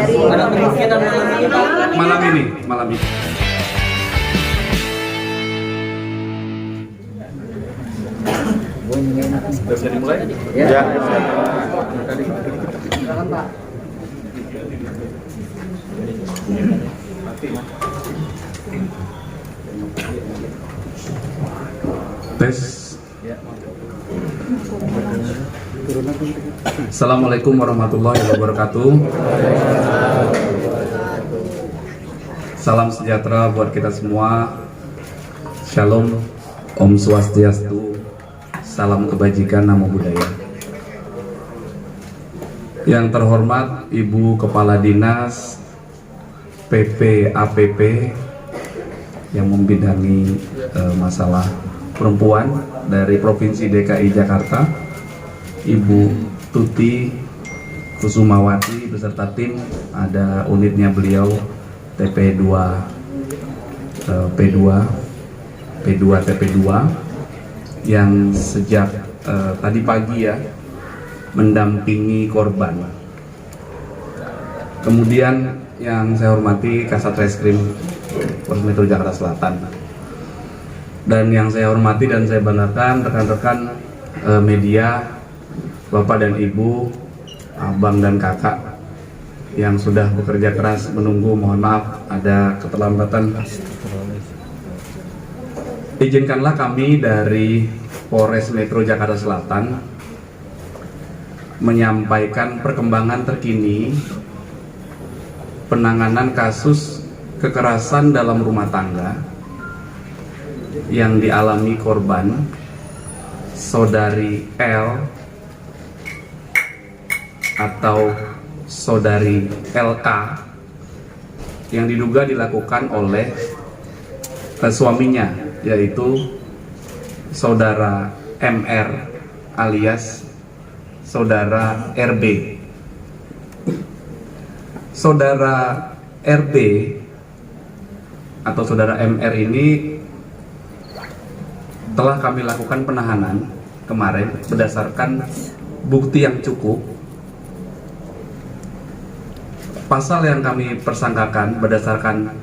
Malam ini. Bisa dimulai? Ya. Tes. Assalamualaikum warahmatullahi wabarakatuh. Salam sejahtera buat kita semua. Shalom, Om Swastiastu, salam kebajikan, namo buddhaya. Yang terhormat Ibu Kepala Dinas PPAPP yang membidangi masalah perempuan dari Provinsi DKI Jakarta, Ibu Tuti Kusumawati beserta tim, ada unitnya beliau TP2 TP2 yang sejak tadi pagi ya mendampingi korban. Kemudian yang saya hormati Kasat Reskrim Polres Metro Jakarta Selatan, dan yang saya hormati dan saya banggakan rekan-rekan media, Bapak dan Ibu, Abang dan Kakak yang sudah bekerja keras menunggu. Mohon maaf ada keterlambatan. Izinkanlah kami dari Polres Metro Jakarta Selatan menyampaikan perkembangan terkini penanganan kasus kekerasan dalam rumah tangga yang dialami korban Saudari L atau Saudari LK yang diduga dilakukan oleh suaminya, yaitu Saudara MR alias Saudara RB. Saudara RB atau Saudara MR ini telah kami lakukan penahanan kemarin berdasarkan bukti yang cukup. Pasal yang kami persangkakan berdasarkan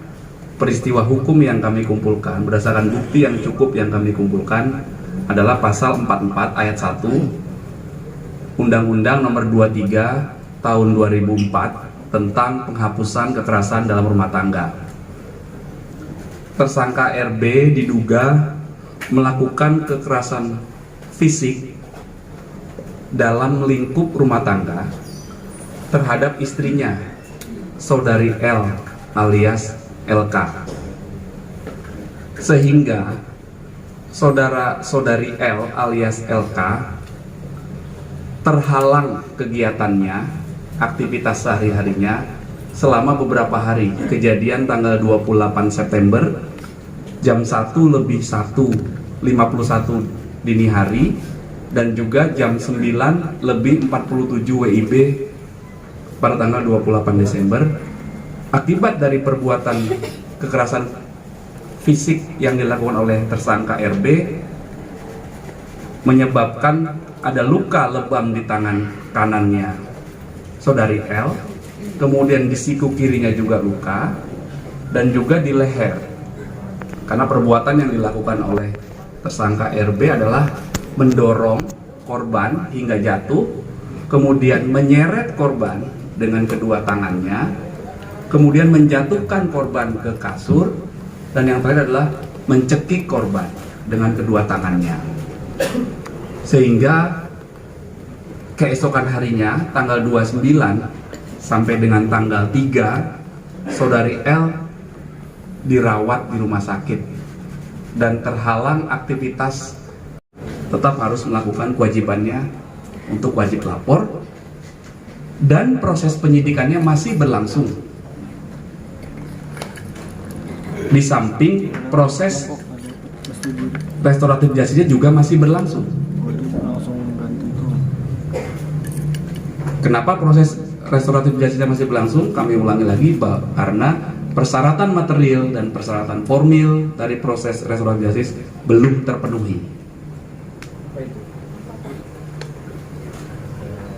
peristiwa hukum yang kami kumpulkan, berdasarkan bukti yang cukup yang kami kumpulkan adalah pasal 44 ayat 1 Undang-Undang Nomor 23 Tahun 2004 tentang penghapusan kekerasan dalam rumah tangga. Tersangka RB diduga melakukan kekerasan fisik dalam lingkup rumah tangga terhadap istrinya, Saudari L alias LK, sehingga saudari L alias LK terhalang kegiatannya, aktivitas sehari-harinya selama beberapa hari. Kejadian tanggal 28 September jam 1:51 dini hari dan juga jam 9:47 WIB pada tanggal 28 Desember. Akibat dari perbuatan kekerasan fisik yang dilakukan oleh tersangka RB menyebabkan ada luka lebam di tangan kanannya Saudari L, kemudian di siku kirinya juga luka, dan juga di leher. Karena perbuatan yang dilakukan oleh tersangka RB adalah mendorong korban hingga jatuh, kemudian menyeret korban dengan kedua tangannya, kemudian menjatuhkan korban ke kasur, dan yang terakhir adalah mencekik korban dengan kedua tangannya. Sehingga keesokan harinya tanggal 29 sampai dengan tanggal 3 Saudari L dirawat di rumah sakit dan terhalang aktivitas, tetap harus melakukan kewajibannya untuk wajib lapor, dan proses penyidikannya masih berlangsung. Di samping proses restoratif justice juga masih berlangsung. Kenapa proses restoratif justice masih berlangsung? Kami ulangi lagi, karena persyaratan material dan persyaratan formil dari proses restoratif justice belum terpenuhi.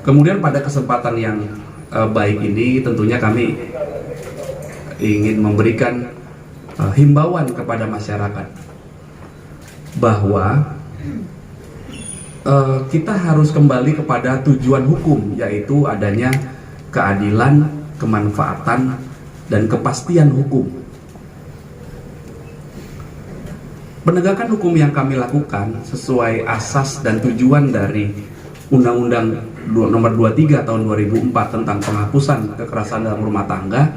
Kemudian pada kesempatan yang baik ini tentunya kami ingin memberikan himbauan kepada masyarakat bahwa kita harus kembali kepada tujuan hukum, yaitu adanya keadilan, kemanfaatan, dan kepastian hukum. Penegakan hukum yang kami lakukan sesuai asas dan tujuan dari Undang-Undang Nomor 23 Tahun 2004 tentang penghapusan kekerasan dalam rumah tangga.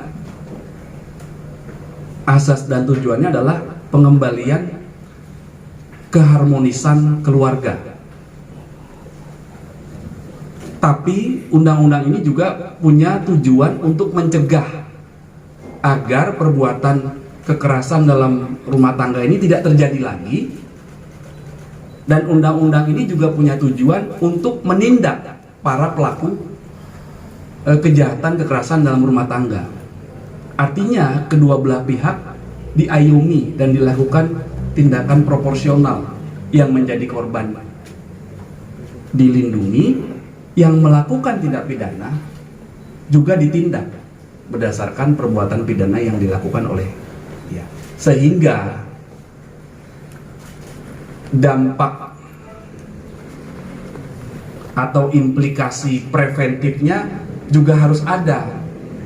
Asas dan tujuannya adalah pengembalian keharmonisan keluarga. Tapi undang-undang ini juga punya tujuan untuk mencegah agar perbuatan kekerasan dalam rumah tangga ini tidak terjadi lagi. Dan undang-undang ini juga punya tujuan untuk menindak para pelaku kejahatan kekerasan dalam rumah tangga. Artinya kedua belah pihak diayomi dan dilakukan tindakan proporsional, yang menjadi korban dilindungi, yang melakukan tindak pidana juga ditindak berdasarkan perbuatan pidana yang dilakukan oleh dia. Sehingga dampak atau implikasi preventifnya juga harus ada.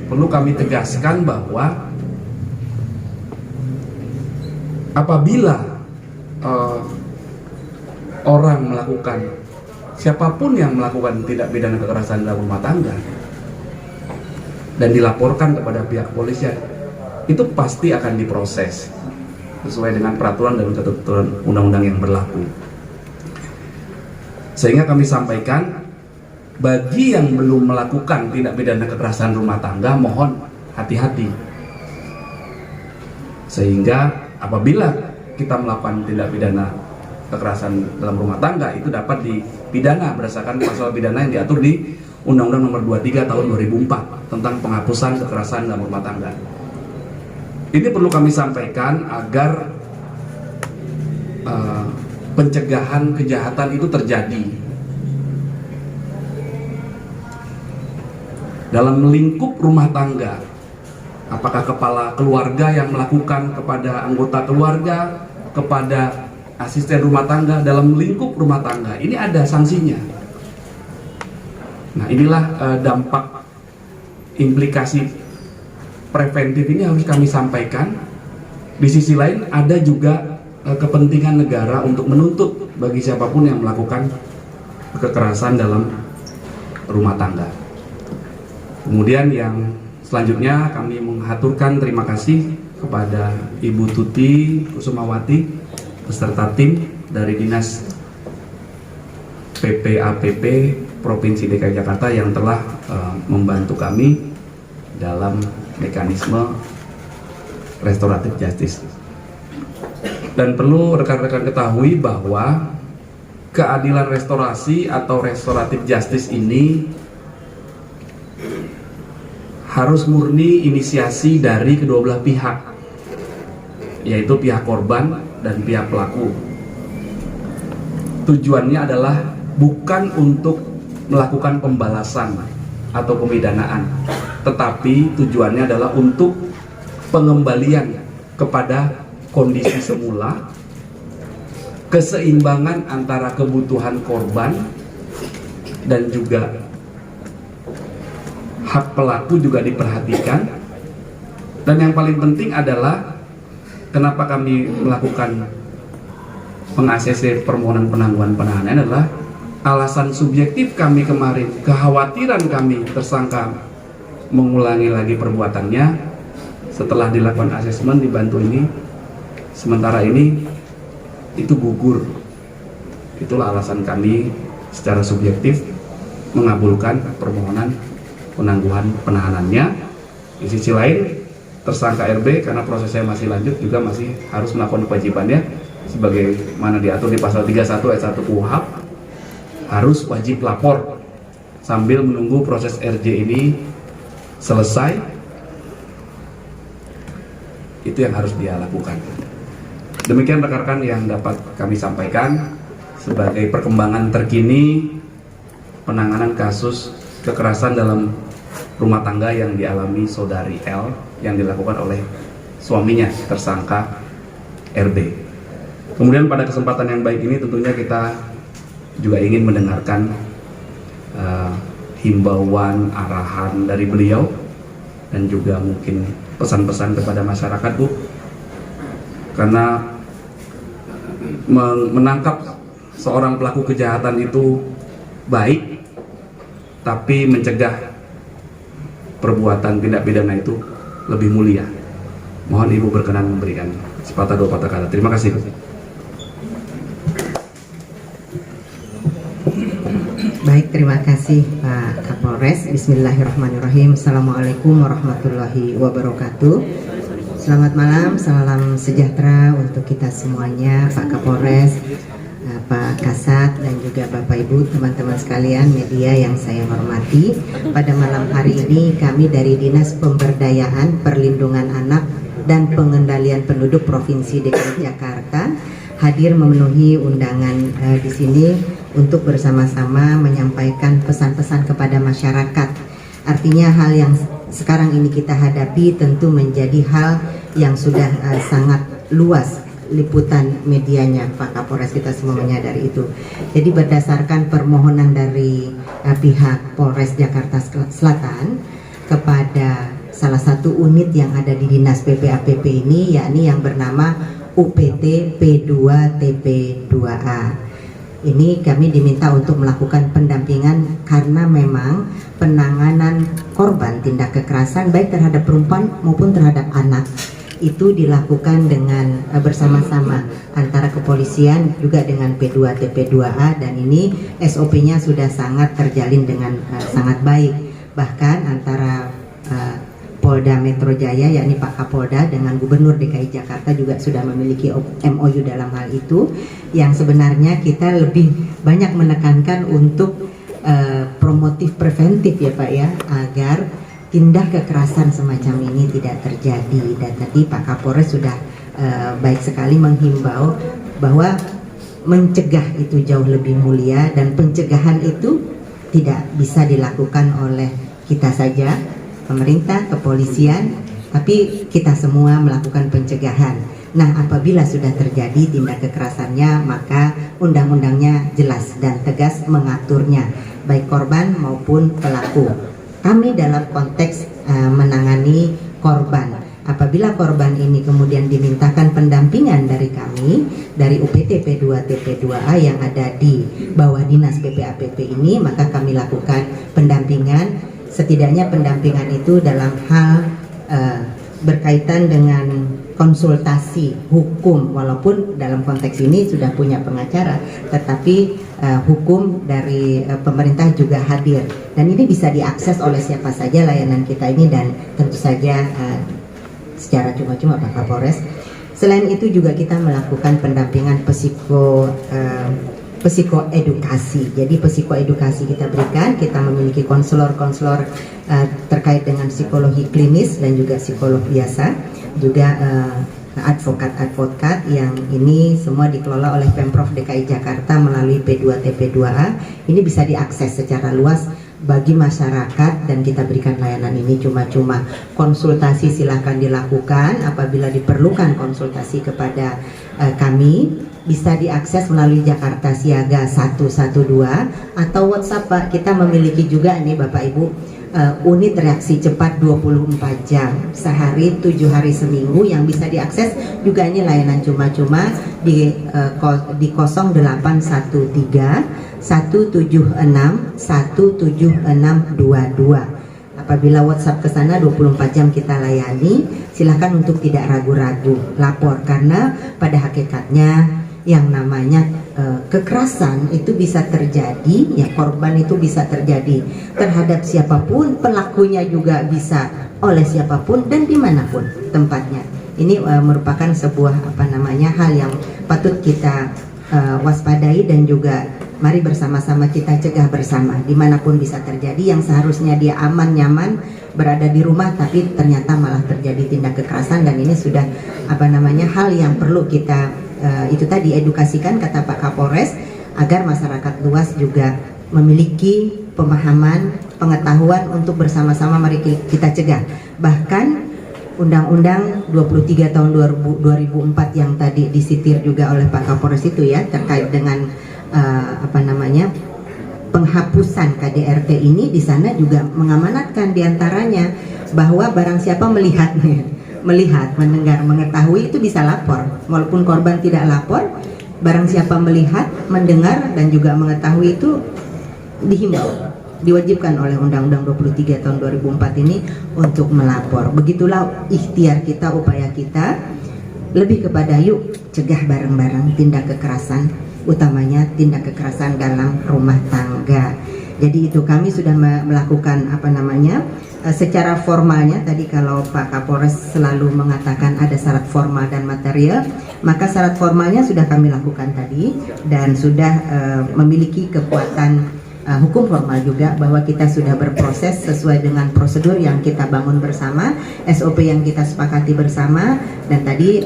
Perlu kami tegaskan bahwa apabila orang melakukan, siapapun yang melakukan tindak pidana kekerasan dalam rumah tangga dan dilaporkan kepada pihak kepolisian, itu pasti akan diproses sesuai dengan peraturan dan ketentuan undang-undang yang berlaku. Sehingga kami sampaikan, bagi yang belum melakukan tindak pidana kekerasan rumah tangga, mohon hati-hati. Sehingga apabila kita melakukan tindak pidana kekerasan dalam rumah tangga, itu dapat dipidana berdasarkan pasal pidana yang diatur di Undang-Undang Nomor 23 Tahun 2004 tentang penghapusan kekerasan dalam rumah tangga. Ini perlu kami sampaikan agar pencegahan kejahatan itu terjadi. Dalam lingkup rumah tangga, apakah kepala keluarga yang melakukan kepada anggota keluarga, kepada asisten rumah tangga, dalam lingkup rumah tangga, ini ada sanksinya. Nah, inilah dampak implikasi preventif ini harus kami sampaikan. Di sisi lain ada juga kepentingan negara untuk menuntut bagi siapapun yang melakukan kekerasan dalam rumah tangga. Kemudian yang selanjutnya kami mengaturkan terima kasih kepada Ibu Tuti Kusumawati beserta tim dari Dinas PPAPP Provinsi DKI Jakarta yang telah membantu kami dalam mekanisme restoratif justice. Dan perlu rekan-rekan ketahui bahwa keadilan restorasi atau restoratif justice ini harus murni inisiasi dari kedua belah pihak, yaitu pihak korban dan pihak pelaku. Tujuannya adalah bukan untuk melakukan pembalasan atau pemidanaan, tetapi tujuannya adalah untuk pengembalian kepada kondisi semula, keseimbangan antara kebutuhan korban dan juga hak pelaku juga diperhatikan. Dan yang paling penting adalah kenapa kami melakukan peng-ACC permohonan penangguhan penahanan adalah alasan subjektif kami kemarin, kekhawatiran kami tersangka mengulangi lagi perbuatannya setelah dilakukan asesmen dibantu ini, sementara ini itu gugur. Itulah alasan kami secara subjektif mengabulkan permohonan penangguhan penahanannya. Di sisi lain, tersangka RB karena prosesnya masih lanjut juga masih harus melakukan kewajibannya sebagaimana diatur di pasal 31 ayat 1 KUHP, harus wajib lapor sambil menunggu proses RJ ini selesai. Itu yang harus dia lakukan. Demikian rekan-rekan yang dapat kami sampaikan sebagai perkembangan terkini penanganan kasus kekerasan dalam rumah tangga yang dialami saudari L yang dilakukan oleh suaminya tersangka RB. Kemudian pada kesempatan yang baik ini tentunya kita juga ingin mendengarkan himbauan, arahan dari beliau dan juga mungkin pesan-pesan kepada masyarakat, Bu, karena menangkap seorang pelaku kejahatan itu baik, tapi mencegah perbuatan tindak pidana itu lebih mulia. Mohon Ibu berkenan memberikan sepatah dua patah kata. Terima kasih, Bu. Baik, terima kasih Pak Kapolres. Bismillahirrahmanirrahim. Assalamualaikum warahmatullahi wabarakatuh. Selamat malam, salam sejahtera untuk kita semuanya, Pak Kapolres, Pak Kasat, dan juga Bapak Ibu, teman-teman sekalian media yang saya hormati. Pada malam hari ini kami dari Dinas Pemberdayaan Perlindungan Anak dan Pengendalian Penduduk Provinsi DKI Jakarta hadir memenuhi undangan di sini untuk bersama-sama menyampaikan pesan-pesan kepada masyarakat. Artinya hal yang sekarang ini kita hadapi tentu menjadi hal yang sudah sangat luas liputan medianya, Pak Kapolres, kita semua menyadari itu. Jadi berdasarkan permohonan dari pihak Polres Jakarta Selatan kepada salah satu unit yang ada di Dinas PPAPP ini, yakni yang bernama UPT P2TP2A. Ini kami diminta untuk melakukan pendampingan karena memang penanganan korban tindak kekerasan baik terhadap perempuan maupun terhadap anak itu dilakukan dengan bersama-sama antara kepolisian juga dengan P2TP2A, dan ini SOP-nya sudah sangat terjalin dengan sangat baik. Bahkan antara Polda Metro Jaya yakni Pak Kapolda dengan Gubernur DKI Jakarta juga sudah memiliki MOU dalam hal itu, yang sebenarnya kita lebih banyak menekankan untuk promotif preventif ya Pak ya, agar tindak kekerasan semacam ini tidak terjadi. Dan tadi Pak Kapolres sudah baik sekali menghimbau bahwa mencegah itu jauh lebih mulia, dan pencegahan itu tidak bisa dilakukan oleh kita saja, pemerintah, kepolisian, tapi kita semua melakukan pencegahan. Nah, apabila sudah terjadi tindak kekerasannya, maka undang-undangnya jelas dan tegas mengaturnya, baik korban maupun pelaku. Kami dalam konteks menangani korban, apabila korban ini kemudian dimintakan pendampingan dari kami, dari UPT P2TP2A yang ada di bawah Dinas PPAPP ini, maka kami lakukan pendampingan. Setidaknya pendampingan itu dalam hal berkaitan dengan konsultasi hukum, walaupun dalam konteks ini sudah punya pengacara, tetapi hukum dari pemerintah juga hadir, dan ini bisa diakses oleh siapa saja layanan kita ini, dan tentu saja secara cuma-cuma Pak Kapolres. Selain itu juga kita melakukan pendampingan psikoedukasi. Jadi psikoedukasi kita berikan, kita memiliki konselor-konselor terkait dengan psikologi klinis dan juga psikolog biasa, juga advokat-advokat yang ini semua dikelola oleh Pemprov DKI Jakarta melalui P2TP2A. Ini bisa diakses secara luas bagi masyarakat, dan kita berikan layanan ini cuma-cuma. Konsultasi silahkan dilakukan, apabila diperlukan konsultasi kepada kami bisa diakses melalui Jakarta Siaga 112 atau WhatsApp Pak. Kita memiliki juga nih Bapak Ibu unit reaksi cepat 24 jam sehari 7 hari seminggu yang bisa diakses juga, ini layanan cuma-cuma di 0813 176 17622. Apabila WhatsApp ke sana 24 jam kita layani, silahkan untuk tidak ragu-ragu lapor, karena pada hakikatnya yang namanya kekerasan itu bisa terjadi, ya korban itu bisa terjadi terhadap siapapun, pelakunya juga bisa oleh siapapun dan dimanapun tempatnya. Ini merupakan sebuah hal yang patut kita waspadai, dan juga mari bersama-sama kita cegah bersama dimanapun bisa terjadi. Yang seharusnya dia aman nyaman berada di rumah, tapi ternyata malah terjadi tindak kekerasan, dan ini sudah hal yang perlu kita itu tadi edukasikan kata Pak Kapolres, agar masyarakat luas juga memiliki pemahaman, pengetahuan untuk bersama-sama mari kita cegah. Bahkan Undang-Undang 23 tahun 2004 yang tadi disitir juga oleh Pak Kapolres itu ya, terkait dengan penghapusan KDRT ini, di sana juga mengamanatkan diantaranya bahwa barang siapa melihat, mendengar, mengetahui itu bisa lapor, walaupun korban tidak lapor. Barang siapa melihat, mendengar dan juga mengetahui itu dihimbau, diwajibkan oleh Undang-Undang 23 tahun 2004 ini untuk melapor. Begitulah ikhtiar kita, upaya kita, lebih kepada yuk cegah bareng-bareng tindak kekerasan, utamanya tindak kekerasan dalam rumah tangga. Jadi itu kami sudah melakukan secara formalnya. Tadi kalau Pak Kapolres selalu mengatakan ada syarat formal dan material, maka syarat formalnya sudah kami lakukan tadi dan sudah memiliki kekuatan hukum formal juga, bahwa kita sudah berproses sesuai dengan prosedur yang kita bangun bersama, SOP yang kita sepakati bersama, dan tadi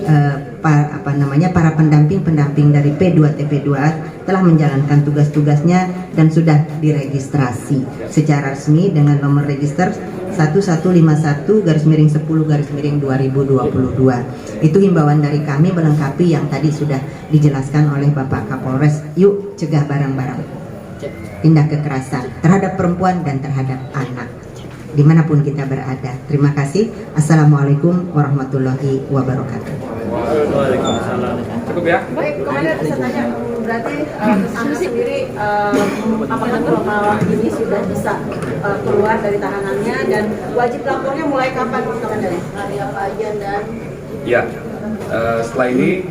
para pendamping dari P2TP2A telah menjalankan tugas-tugasnya dan sudah diregistrasi secara resmi dengan nomor register 1151-10-2022. Itu himbauan dari kami melengkapi yang tadi sudah dijelaskan oleh Bapak Kapolres. Yuk cegah bareng-bareng tindak kekerasan terhadap perempuan dan terhadap anak dimanapun kita berada. Terima kasih. Assalamualaikum warahmatullahi wabarakatuh. Waalaikumsalam. Cukup ya? Baik, kemudian bisa tanya, berarti tersangka sendiri apakah normal ini sudah bisa keluar dari tahanannya, dan wajib lapornya mulai kapan dari hari apa aja? Dan ya, setelah ini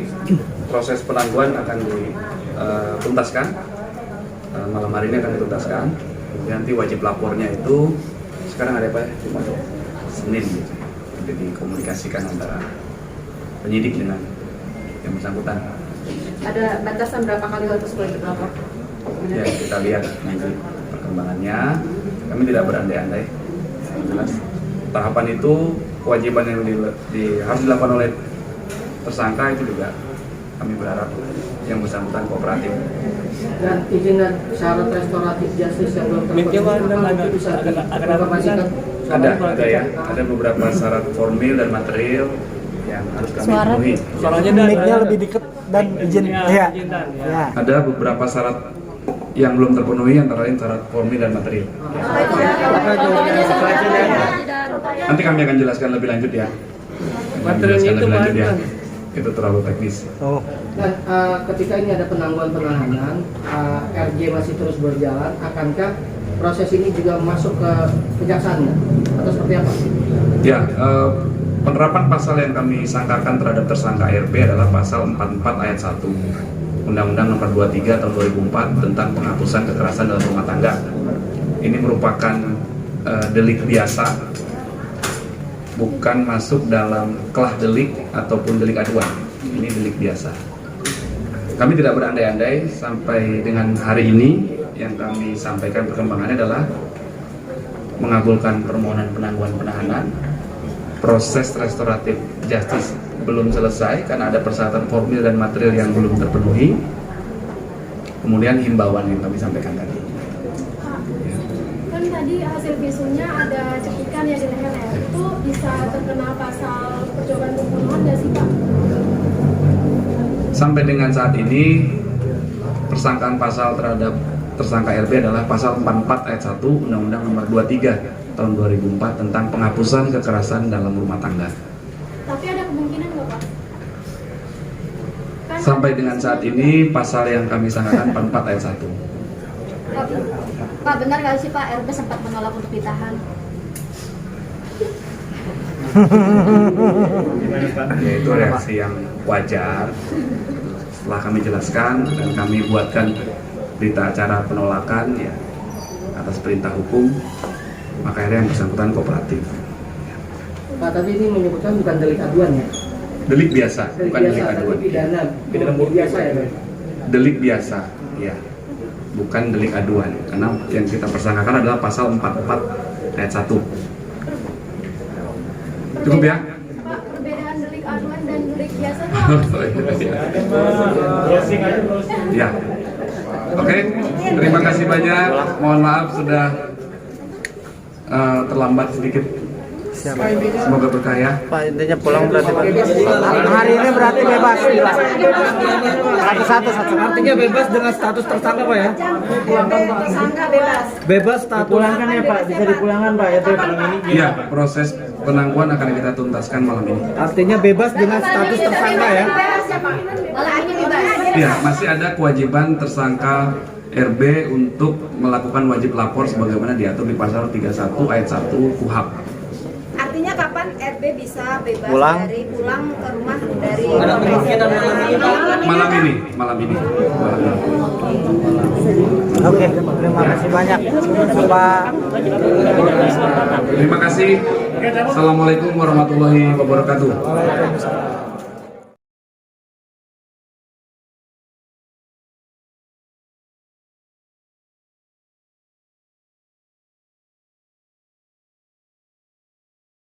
proses penangguhan akan dituntaskan. Malam hari ini akan dituntaskan. Kemudian nanti wajib lapornya itu sekarang ada apa ya? Cuma Senin gitu. Jadi dikomunikasikan antara penyidik dengan yang bersangkutan. ada batasan berapa kali harus wajib lapor? Ya, kita lihat nanti perkembangannya. Kami tidak berandai-andai. Jelas tahapan itu kewajiban yang harus dilakukan oleh tersangka itu juga kami berharap yang bersangkutan kooperatif. Dan izin dan syarat restoratif justice yang belum terpenuhi itu bisa diinformasikan. Ada ya, ada beberapa syarat formil dan material yang harus kami penuhi. Suaranya mic-nya lebih dekat dan izin ya. Ada beberapa syarat yang belum terpenuhi, antara lain syarat formil dan material. Nanti kami akan jelaskan lebih lanjut ya. Materialnya itu lanjut ya. Itu terlalu teknis. Oh. Dan ketika ini ada penangguhan penahanan, RJ masih terus berjalan, akankah proses ini juga masuk ke kejaksaan atau seperti apa? Ya, penerapan pasal yang kami sangkakan terhadap tersangka RB adalah pasal 44 ayat 1 Undang-Undang Nomor 23 Tahun 2004 tentang penghapusan kekerasan dalam rumah tangga. Ini merupakan delik biasa, bukan masuk dalam kelah delik ataupun delik aduan. Ini delik biasa. Kami tidak berandai-andai. Sampai dengan hari ini yang kami sampaikan perkembangannya adalah mengabulkan permohonan penangguhan penahanan. Proses restoratif justice belum selesai karena ada persyaratan formil dan material yang belum terpenuhi. Kemudian himbauan yang kami sampaikan tadi. Kan tadi hasil visumnya ada cetikan ya di leher ya, itu bisa terkena pasal percobaan pembunuhan nggak sih Pak? Sampai dengan saat ini persangkaan pasal terhadap tersangka RB adalah pasal 44 ayat 1 Undang-Undang Nomor 23 Tahun 2004 tentang penghapusan kekerasan dalam rumah tangga. Tapi ada kemungkinan nggak Pak? Kan Sampai dengan saat ini pasal yang kami sangkakan 44 ayat 1. Pak, benar nggak sih Pak RB sempat menolak untuk ditahan? Ya, itu reaksi yang wajar. Setelah kami jelaskan dan kami buatkan berita acara penolakan ya atas perintah hukum, maka akhirnya yang bersangkutan kooperatif. Pak, tapi ini menyebutkan bukan delik aduan ya? Delik biasa, bukan delik tapi aduan. pidana biasa ya? Delik biasa, ya, bukan delik aduan. Karena yang kita persangkakan adalah pasal 44 ayat 1. Cukup ya? Pak, perbedaan delik aduan dan delik biasa itu apa sih? Ya, Oke, terima kasih banyak. Mohon maaf sudah terlambat sedikit. Semoga berkah ya. Pak, intinya pulang berarti Pak. Hari ini berarti bebas. Satu-satu. Artinya bebas dengan status tersangka Pak ya? Tersangka bebas. Bebas status. Dipulangkan ya Pak, bisa dipulangkan Pak ya malam ini. Iya, proses penangguhan akan kita tuntaskan malam ini. Artinya bebas dengan status tersangka ya? Iya, masih ada kewajiban tersangka RB untuk melakukan wajib lapor sebagaimana diatur di pasal 31 ayat 1 KUHP. Artinya kapan RB bisa bebas Pulang ke rumah dari Malam ini. Oke, terima kasih banyak Pak. Terima kasih. Assalamualaikum warahmatullahi wabarakatuh. Waalaikumsalam.